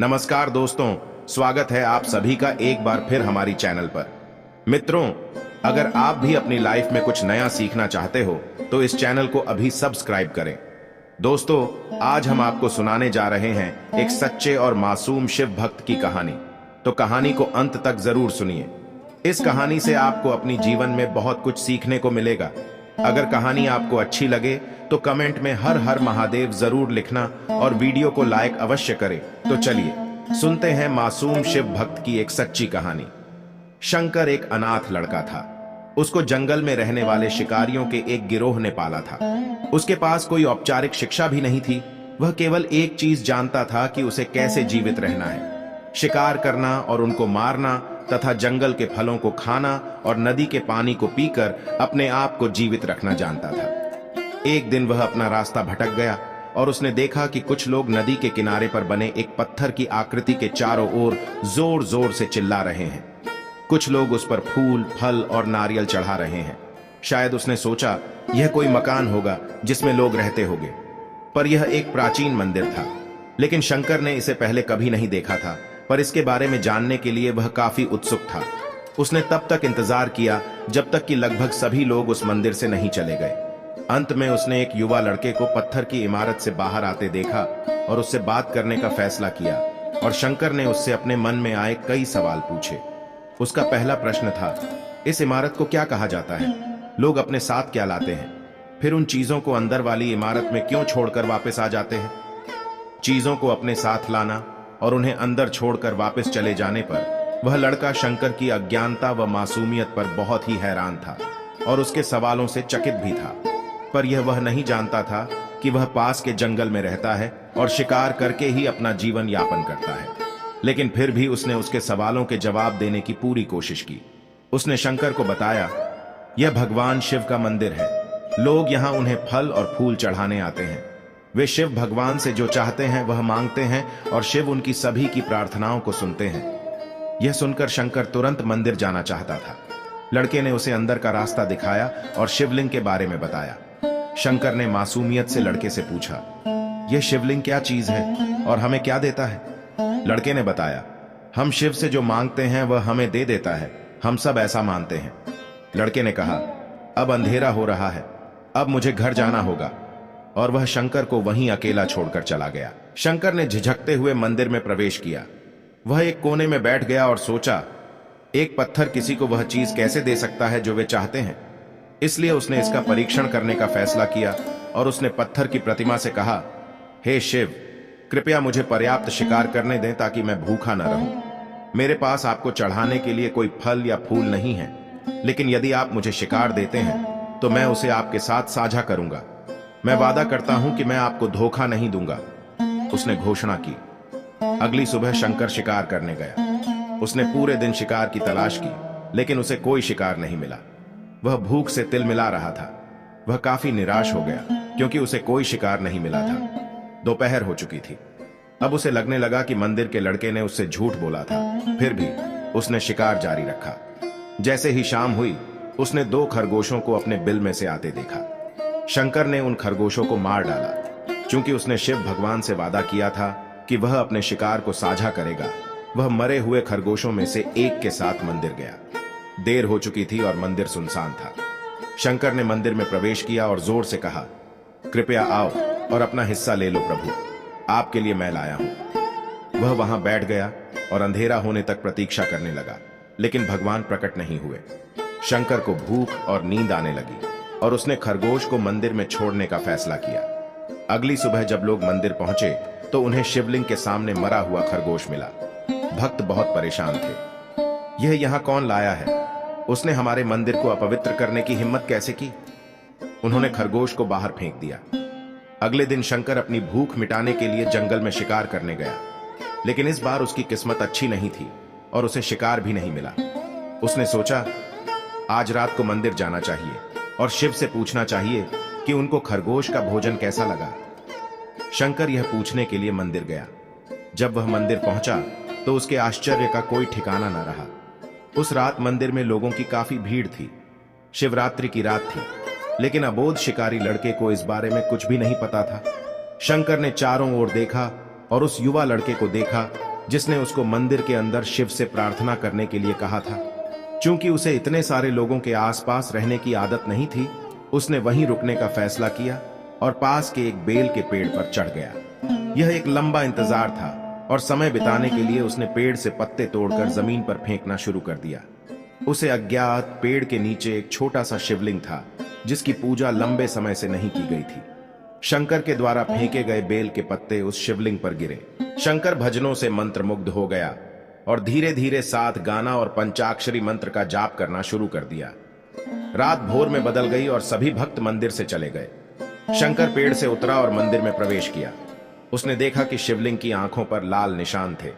नमस्कार दोस्तों, स्वागत है आप सभी का एक बार फिर हमारी चैनल पर। मित्रों, अगर आप भी अपनी लाइफ में कुछ नया सीखना चाहते हो तो इस चैनल को अभी सब्सक्राइब करें। दोस्तों, आज हम आपको सुनाने जा रहे हैं एक सच्चे और मासूम शिव भक्त की कहानी। तो कहानी को अंत तक जरूर सुनिए। इस कहानी से आपको अपनी जीवन में बहुत कुछ सीखने को मिलेगा। अगर कहानी आपको अच्छी लगे तो कमेंट में हर हर महादेव जरूर लिखना और वीडियो को लाइक अवश्य करें। तो चलिए सुनते हैं मासूम शिव भक्त की एक सच्ची कहानी। शंकर एक अनाथ लड़का था। उसको जंगल में रहने वाले शिकारियों के एक गिरोह ने पाला था। उसके पास कोई औपचारिक शिक्षा भी नहीं थी। वह केवल एक चीज जानता था कि उसे कैसे जीवित रहना है, शिकार करना और उनको मारना तथा जंगल के फलों को खाना और नदी के पानी को पीकर अपने आप को जीवित रखना जानता था। एक दिन वह अपना रास्ता भटक गया और उसने देखा कि कुछ लोग नदी के किनारे पर बने एक पत्थर की आकृति के चारों ओर जोर जोर से चिल्ला रहे हैं। कुछ लोग उस पर फूल, फल और नारियल चढ़ा रहे हैं। शायद उसने सोचा यह कोई मकान होगा जिसमें लोग रहते होंगे, पर यह एक प्राचीन मंदिर था। लेकिन शंकर ने इसे पहले कभी नहीं देखा था, पर इसके बारे में जानने के लिए वह काफी उत्सुक था। उसने तब तक इंतजार किया जब तक कि लगभग सभी लोग उस मंदिर से नहीं चले गए। अंत में उसने एक युवा लड़के को पत्थर की इमारत से बाहर आते देखा और उससे बात करने का फैसला किया। और शंकर ने उससे अपने मन में आए कई सवाल पूछे। उसका पहला प्रश्न था, इस इमारत को क्या कहा जाता है? लोग अपने साथ क्या लाते हैं? फिर उन चीजों को अंदर वाली इमारत में क्यों छोड़कर वापस आ जाते हैं? चीजों को अपने साथ लाना और उन्हें अंदर छोड़कर वापस चले जाने पर वह लड़का शंकर की अज्ञानता व मासूमियत पर बहुत ही हैरान था और उसके सवालों से चकित भी था। पर यह वह नहीं जानता था कि वह पास के जंगल में रहता है और शिकार करके ही अपना जीवन यापन करता है। लेकिन फिर भी उसने उसके सवालों के जवाब देने की पूरी कोशिश की। उसने शंकर को बताया, यह भगवान शिव का मंदिर है। लोग यहाँ उन्हें फल और फूल चढ़ाने आते हैं। वे शिव भगवान से जो चाहते हैं वह मांगते हैं और शिव उनकी सभी की प्रार्थनाओं को सुनते हैं। यह सुनकर शंकर तुरंत मंदिर जाना चाहता था। लड़के ने उसे अंदर का रास्ता दिखाया और शिवलिंग के बारे में बताया। शंकर ने मासूमियत से लड़के से पूछा, यह शिवलिंग क्या चीज है और हमें क्या देता है? लड़के ने बताया, हम शिव से जो मांगते हैं वह हमें दे देता है। हम सब ऐसा मानते हैं। लड़के ने कहा, अब अंधेरा हो रहा है, अब मुझे घर जाना होगा। और वह शंकर को वहीं अकेला छोड़कर चला गया। शंकर ने झिझकते हुए मंदिर में प्रवेश किया। वह एक कोने में बैठ गया और सोचा, एक पत्थर किसी को वह चीज कैसे दे सकता है जो वे चाहते हैं? इसलिए उसने इसका परीक्षण करने का फैसला किया और उसने पत्थर की प्रतिमा से कहा, हे शिव, कृपया मुझे पर्याप्त शिकार करने दें ताकि मैं भूखा न रहूं। मेरे पास आपको चढ़ाने के लिए कोई फल या फूल नहीं है, लेकिन यदि आप मुझे शिकार देते हैं तो मैं उसे आपके साथ साझा करूंगा। मैं वादा करता हूं कि मैं आपको धोखा नहीं दूंगा। उसने घोषणा की। अगली सुबह शंकर शिकार करने गया। उसने पूरे दिन शिकार की तलाश की, लेकिन उसे कोई शिकार नहीं मिला। वह भूख से तिलमिला रहा था। वह काफी निराश हो गया क्योंकि उसे कोई शिकार नहीं मिला था। दोपहर हो चुकी थी। अब उसे लगने लगा कि मंदिर के लड़के ने उससे झूठ बोला था। फिर भी उसने शिकार जारी रखा। जैसे ही शाम हुई, उसने 2 खरगोशों को अपने बिल में से आते देखा। शंकर ने उन खरगोशों को मार डाला। चूंकि उसने शिव भगवान से वादा किया था कि वह अपने शिकार को साझा करेगा, वह मरे हुए खरगोशों में से एक के साथ मंदिर गया। देर हो चुकी थी और मंदिर सुनसान था। शंकर ने मंदिर में प्रवेश किया और जोर से कहा, कृपया आओ और अपना हिस्सा ले लो प्रभु, आपके लिए मैं लाया हूं। वह वहां बैठ गया और अंधेरा होने तक प्रतीक्षा करने लगा, लेकिन भगवान प्रकट नहीं हुए। शंकर को भूख और नींद आने लगी और उसने खरगोश को मंदिर में छोड़ने का फैसला किया। अगली सुबह जब लोग मंदिर पहुंचे तो उन्हें शिवलिंग के सामने मरा हुआ खरगोश मिला। भक्त बहुत परेशान थे। यह यहां कौन लाया है? उसने हमारे मंदिर को अपवित्र करने की हिम्मत कैसे की? उन्होंने खरगोश को बाहर फेंक दिया। अगले दिन शंकर अपनी भूख मिटाने के लिए जंगल में शिकार करने गया, लेकिन इस बार उसकी किस्मत अच्छी नहीं थी और उसे शिकार भी नहीं मिला। उसने सोचा, आज रात को मंदिर जाना चाहिए और शिव से पूछना चाहिए कि उनको खरगोश का भोजन कैसा लगा। शंकर यह पूछने के लिए मंदिर गया। जब वह मंदिर पहुंचा तो उसके आश्चर्य का कोई ठिकाना न रहा। उस रात मंदिर में लोगों की काफी भीड़ थी। शिवरात्रि की रात थी, लेकिन अबोध शिकारी लड़के को इस बारे में कुछ भी नहीं पता था। शंकर ने चारों ओर देखा और उस युवा लड़के को देखा जिसने उसको मंदिर के अंदर शिव से प्रार्थना करने के लिए कहा था। चूंकि उसे इतने सारे लोगों के आसपास रहने की आदत नहीं थी, उसने वहीं रुकने का फैसला किया और पास के एक बेल के पेड़ पर चढ़ गया। यह एक लंबा इंतजार था और समय बिताने के लिए उसने पेड़ से पत्ते तोड़कर जमीन पर फेंकना शुरू कर दिया। उसे अज्ञात पेड़ के नीचे एक छोटा सा शिवलिंग था जिसकी पूजा लंबे समय से नहीं की गई थी। शंकर के द्वारा फेंके गए बेल के पत्ते उस शिवलिंग पर गिरे। शंकर भजनों से मंत्रमुग्ध हो गया और धीरे धीरे 7 गाना और पंचाक्षरी मंत्र का जाप करना शुरू कर दिया। रात भोर में बदल गई और सभी भक्त मंदिर से चले गए। शंकर पेड़ से उतरा और मंदिर में प्रवेश किया। उसने देखा कि शिवलिंग की आंखों पर लाल निशान थे।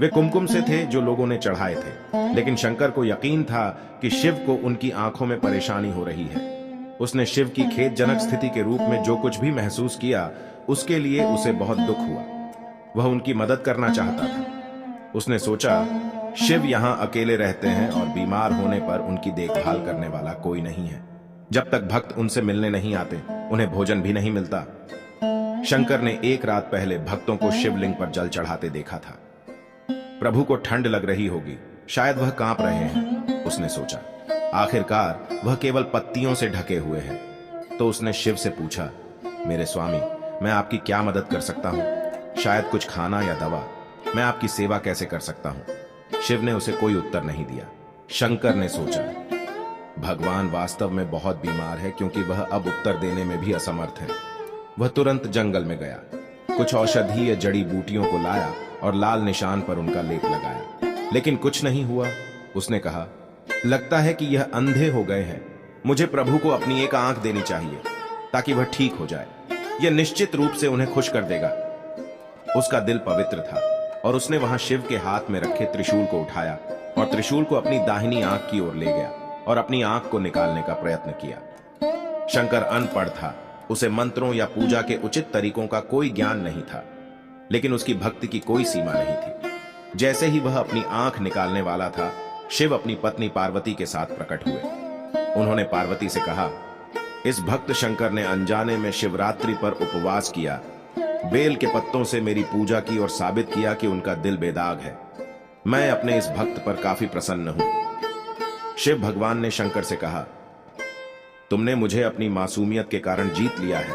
वे कुमकुम से थे जो लोगों ने चढ़ाए थे, लेकिन शंकर को यकीन था कि शिव को उनकी आंखों में परेशानी हो रही है। उसने शिव की खेदजनक स्थिति के रूप में जो कुछ भी महसूस किया, उसके लिए उसे बहुत दुख हुआ। वह उनकी मदद करना चाहता था। उसने सोचा, शिव यहां अकेले रहते हैं और बीमार होने पर उनकी देखभाल करने वाला कोई नहीं है। जब तक भक्त उनसे मिलने नहीं आते, उन्हें भोजन भी नहीं मिलता। शंकर ने एक रात पहले भक्तों को शिवलिंग पर जल चढ़ाते देखा था। प्रभु को ठंड लग रही होगी, शायद वह कांप रहे हैं, उसने सोचा। आखिरकार वह केवल पत्तियों से ढके हुए हैं। तो उसने शिव से पूछा, मेरे स्वामी, मैं आपकी क्या मदद कर सकता हूं? शायद कुछ खाना या दवा। मैं आपकी सेवा कैसे कर सकता हूं? शिव ने उसे कोई उत्तर नहीं दिया। शंकर ने सोचा, भगवान वास्तव में बहुत बीमार है, क्योंकि वह अब उत्तर देने में भी असमर्थ है। वह तुरंत जंगल में गया, कुछ औषधीय जड़ी बूटियों को लाया और लाल निशान पर उनका लेप लगाया, लेकिन कुछ नहीं हुआ। उसने कहा, लगता है कि यह अंधे हो गए हैं। मुझे प्रभु को अपनी एक आंख देनी चाहिए ताकि वह ठीक हो जाए। यह निश्चित रूप से उन्हें खुश कर देगा। उसका दिल पवित्र था और उसने वहां शिव के हाथ में रखे त्रिशूल को उठाया और त्रिशूल को अपनी दाहिनी आंख की ओर ले गया और अपनी आंख को निकालने का प्रयत्न किया। शंकर अनपढ़ था, उसे मंत्रों या पूजा के उचित तरीकों का कोई ज्ञान नहीं था, लेकिन उसकी भक्ति की कोई सीमा नहीं थी। जैसे ही वह अपनी आंख निकालने वाला था, शिव अपनी पत्नी पार्वती के साथ प्रकट हुए। उन्होंने पार्वती से कहा, इस भक्त शंकर ने अनजाने में शिवरात्रि पर उपवास किया, बेल के पत्तों से मेरी पूजा की और साबित किया कि उनका दिल बेदाग है। मैं अपने इस भक्त पर काफी प्रसन्न हूं। शिव भगवान ने शंकर से कहा, तुमने मुझे अपनी मासूमियत के कारण जीत लिया है।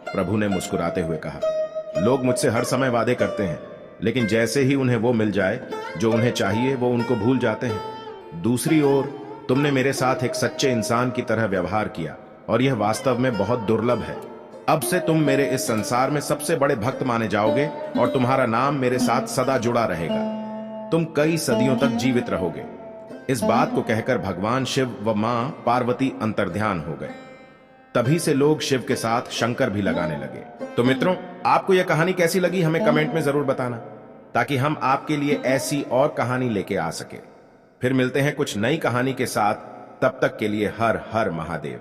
प्रभु ने मुस्कुराते हुए कहा, लोग मुझसे हर समय वादे करते हैं, लेकिन जैसे ही उन्हें वो मिल जाए जो उन्हें चाहिए, वो उनको भूल जाते हैं। दूसरी ओर तुमने मेरे साथ एक सच्चे इंसान की तरह व्यवहार किया और यह वास्तव में बहुत दुर्लभ है। अब से तुम मेरे इस संसार में सबसे बड़े भक्त माने जाओगे और तुम्हारा नाम मेरे साथ सदा जुड़ा रहेगा। तुम कई सदियों तक जीवित रहोगे। इस बात को कहकर भगवान शिव व मां पार्वती अंतर्ध्यान हो गए। तभी से लोग शिव के साथ शंकर भी लगाने लगे। तो मित्रों, आपको यह कहानी कैसी लगी हमें कमेंट में जरूर बताना, ताकि हम आपके लिए ऐसी और कहानी लेके आ सके। फिर मिलते हैं कुछ नई कहानी के साथ। तब तक के लिए हर हर महादेव।